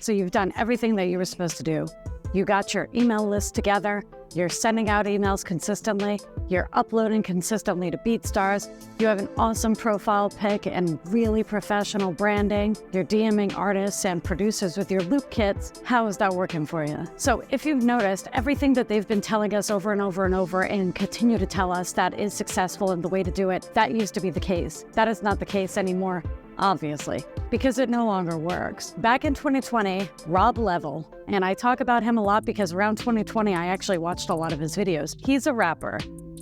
So you've done everything that you were supposed to do. You got your email list together, you're sending out emails consistently, you're uploading consistently to BeatStars, you have an awesome profile pic and really professional branding, you're DMing artists and producers with your loop kits. How is that working for you? So if you've noticed, everything that they've been telling us over and over and over and continue to tell us that is successful and the way to do it, that used to be the case. That is not the case anymore. Obviously, because it no longer works. Back in 2020, Rob Level, and I talk about him a lot because around 2020, I actually watched a lot of his videos. He's a rapper,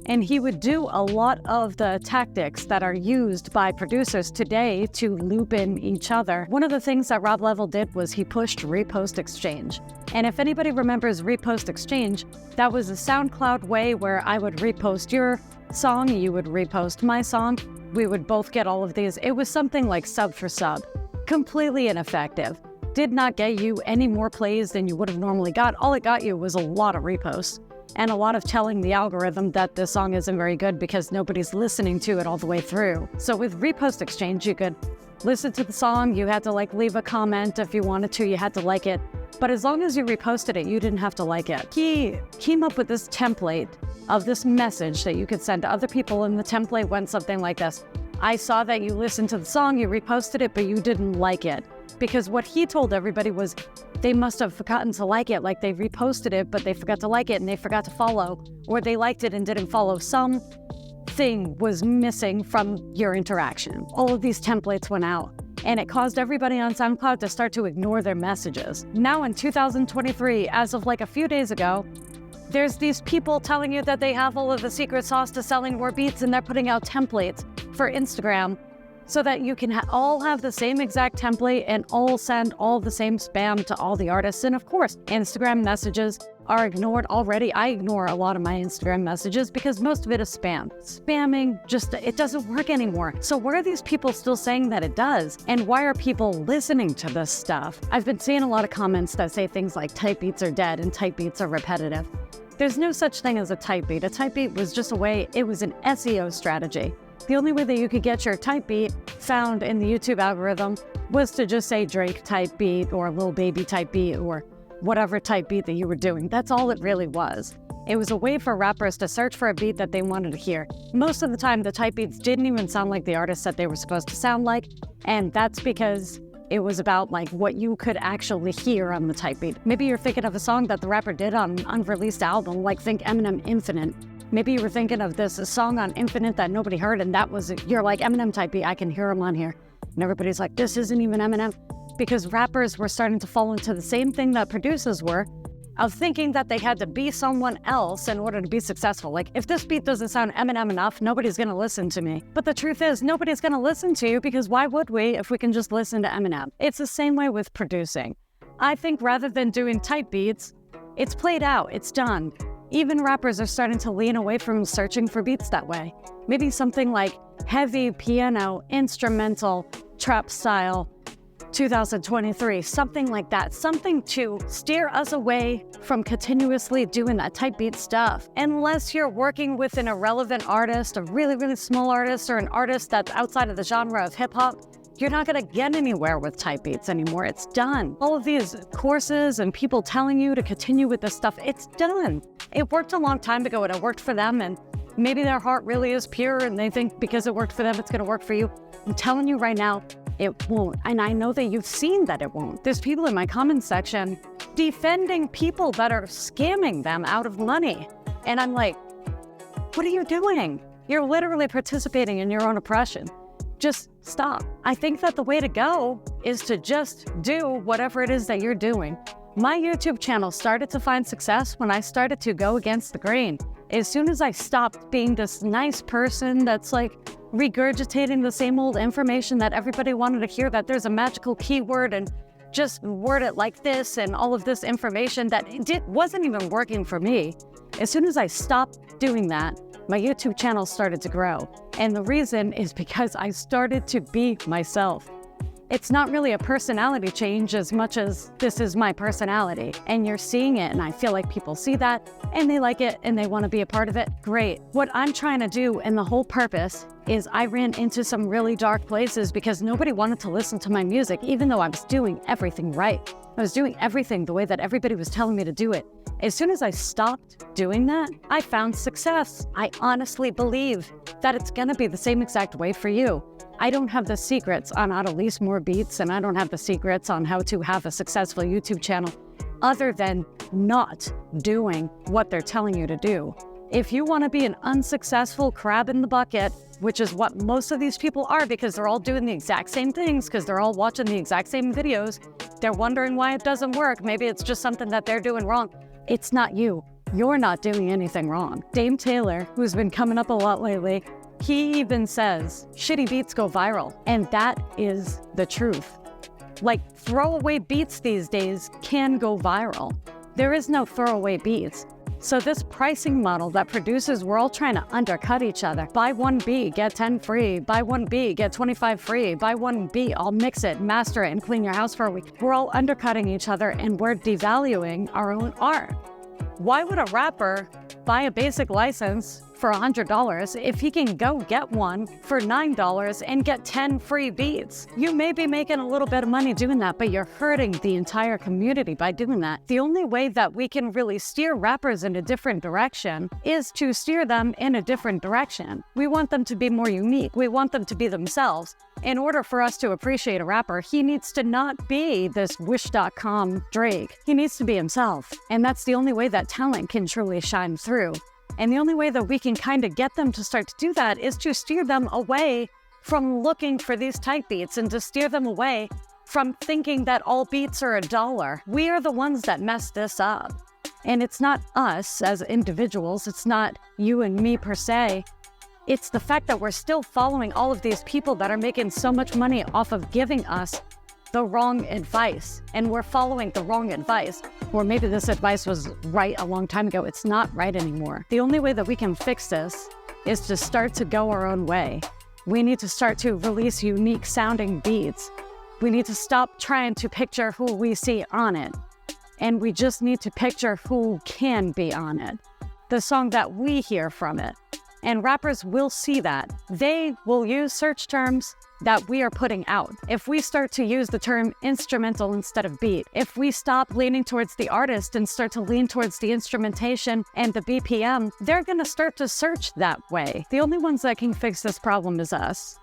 and he would do a lot of the tactics that are used by producers today to loop in each other. One of the things that Rob Level did was he pushed Repost Exchange. And if anybody remembers Repost Exchange, that was a SoundCloud way where I would repost your song, you would repost my song, we would both get all of these. It was something like sub for sub. Completely ineffective. Did not get you any more plays than you would have normally got. All it got you was a lot of reposts and a lot of telling the algorithm that this song isn't very good because nobody's listening to it all the way through. So with Repost Exchange, you could listen to the song, you had to leave a comment if you wanted to, you had to like it. But as long as you reposted it, you didn't have to like it. He came up with this template of this message that you could send to other people, and the template went something like this. I saw that you listened to the song, you reposted it, but you didn't like it. Because what he told everybody was they must have forgotten to like it, like they reposted it, but they forgot to like it and they forgot to follow, or they liked it and didn't follow. Something was missing from your interaction. All of these templates went out, and it caused everybody on SoundCloud to start to ignore their messages. Now in 2023, as of a few days ago, there's these people telling you that they have all of the secret sauce to selling more beats, and they're putting out templates for Instagram so that you can all have the same exact template and all send all the same spam to all the artists. And of course, Instagram messages are ignored already. I ignore a lot of my Instagram messages because most of it is spam. Spamming, it doesn't work anymore. So why are these people still saying that it does? And why are people listening to this stuff? I've been seeing a lot of comments that say things like type beats are dead and type beats are repetitive. There's no such thing as a type beat. A type beat was just it was an SEO strategy. The only way that you could get your type beat found in the YouTube algorithm was to just say Drake type beat or Lil Baby type beat or whatever type beat that you were doing. That's all it really was. It was a way for rappers to search for a beat that they wanted to hear. Most of the time, the type beats didn't even sound like the artists that they were supposed to sound like, and that's because it was about what you could actually hear on the type beat. Maybe you're thinking of a song that the rapper did on an unreleased album, think Eminem Infinite. Maybe you were thinking of a song on Infinite that nobody heard, and you're like, Eminem type beat, I can hear him on here. And everybody's like, this isn't even Eminem. Because rappers were starting to fall into the same thing that producers were, of thinking that they had to be someone else in order to be successful. If this beat doesn't sound Eminem enough, nobody's gonna listen to me. But the truth is, nobody's gonna listen to you because why would we if we can just listen to Eminem? It's the same way with producing. I think rather than doing type beats, it's played out, it's done. Even rappers are starting to lean away from searching for beats that way. Maybe something like heavy piano, instrumental, trap style, 2023, something like that. Something to steer us away from continuously doing that type beat stuff. Unless you're working with an irrelevant artist, a really, really small artist, or an artist that's outside of the genre of hip hop, you're not gonna get anywhere with type beats anymore. It's done. All of these courses and people telling you to continue with this stuff, it's done. It worked a long time ago and it worked for them, and maybe their heart really is pure and they think because it worked for them, it's gonna work for you. I'm telling you right now, it won't. And I know that you've seen that it won't. There's people in my comment section defending people that are scamming them out of money. And I'm like, what are you doing? You're literally participating in your own oppression. Just stop. I think that the way to go is to just do whatever it is that you're doing. My YouTube channel started to find success when I started to go against the grain. As soon as I stopped being this nice person that's regurgitating the same old information that everybody wanted to hear, that there's a magical keyword and just word it like this and all of this information that wasn't even working for me. As soon as I stopped doing that, my YouTube channel started to grow. And the reason is because I started to be myself. It's not really a personality change as much as this is my personality. And you're seeing it, and I feel like people see that, and they like it, and they want to be a part of it. Great. What I'm trying to do, and the whole purpose, is I ran into some really dark places because nobody wanted to listen to my music, even though I was doing everything right. I was doing everything the way that everybody was telling me to do it. As soon as I stopped doing that, I found success. I honestly believe that it's gonna be the same exact way for you. I don't have the secrets on how to lease more beats, and I don't have the secrets on how to have a successful YouTube channel other than not doing what they're telling you to do. If you want to be an unsuccessful crab in the bucket, which is what most of these people are because they're all doing the exact same things, because they're all watching the exact same videos, they're wondering why it doesn't work. Maybe it's just something that they're doing wrong. It's not you. You're not doing anything wrong. Dame Taylor, who's been coming up a lot lately, he even says shitty beats go viral, and that is the truth. Like, throwaway beats these days can go viral. There is no throwaway beats. So this pricing model that producers, we're all trying to undercut each other. Buy one beat, get 10 free. Buy one beat, get 25 free. Buy one beat, I'll mix it, master it, and clean your house for a week. We're all undercutting each other, and we're devaluing our own art. Why would a rapper buy a basic license for $100 if he can go get one for $9 and get 10 free beats? You may be making a little bit of money doing that, but you're hurting the entire community by doing that. The only way that we can really steer rappers in a different direction is to steer them in a different direction. We want them to be more unique. We want them to be themselves. In order for us to appreciate a rapper, he needs to not be this Wish.com Drake. He needs to be himself. And that's the only way that talent can truly shine through. And the only way that we can kind of get them to start to do that is to steer them away from looking for these type beats and to steer them away from thinking that all beats are $1. We are the ones that messed this up. And it's not us as individuals. It's not you and me per se. It's the fact that we're still following all of these people that are making so much money off of giving us the wrong advice, and we're following the wrong advice. Or maybe this advice was right a long time ago. It's not right anymore. The only way that we can fix this is to start to go our own way. We need to start to release unique sounding beats. We need to stop trying to picture who we see on it. And we just need to picture who can be on it. The song that we hear from it. And rappers will see that. They will use search terms that we are putting out. If we start to use the term instrumental instead of beat, if we stop leaning towards the artist and start to lean towards the instrumentation and the BPM, they're gonna start to search that way. The only ones that can fix this problem is us.